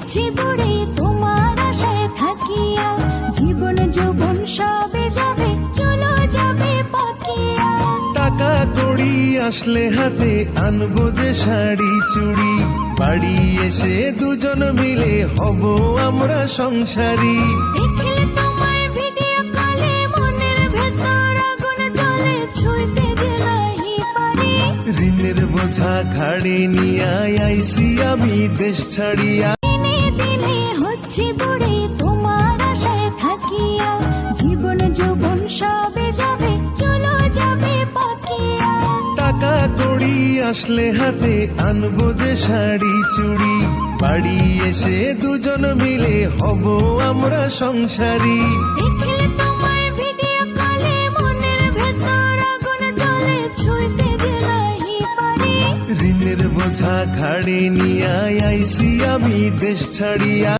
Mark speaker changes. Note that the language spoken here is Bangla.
Speaker 1: হচ্ছি বুড়ি তোমার আশায় থাকিয়া, জীবন যৌবন সবে যাবে, চলো যাবে পাকিয়া।
Speaker 2: টাকা কড়ি আসলে হাতে আনবো যে শাড়ি চুড়ি, বাড়ি এসে দুজন মিলে হব আমরা সংসারী।
Speaker 1: দেখলে তোমার ভিডিও কলে মনের ভেতর আগুন জ্বলে, ছুঁইতে যে নাহি পারি।
Speaker 2: ঋণের বোঝা ঘাড়ে নিয়ে আইছি আমি দেশ ছাড়িয়া।
Speaker 1: দিনে দিনে হচ্ছি বুড়ি তোমার আশায় থাকিয়া, জীবন যৌবন সবে যাবে, চলো যাবে পাকিয়া।
Speaker 2: টাকা কড়ি আসলে হাতে আনবো যে শাড়ি চুড়ি, বাড়ি এসে দুজন মিলে হব আমরা সংসারী।
Speaker 1: দেখলে তোমার ভিডিও কলে মনের ভেতর আগুন জ্বলে, ছুঁইতে যে নাহি পারি।
Speaker 2: ঋণের বোঝা ঘাড়ে নিয়ে আইছি আমি দেশ ছাড়িয়া।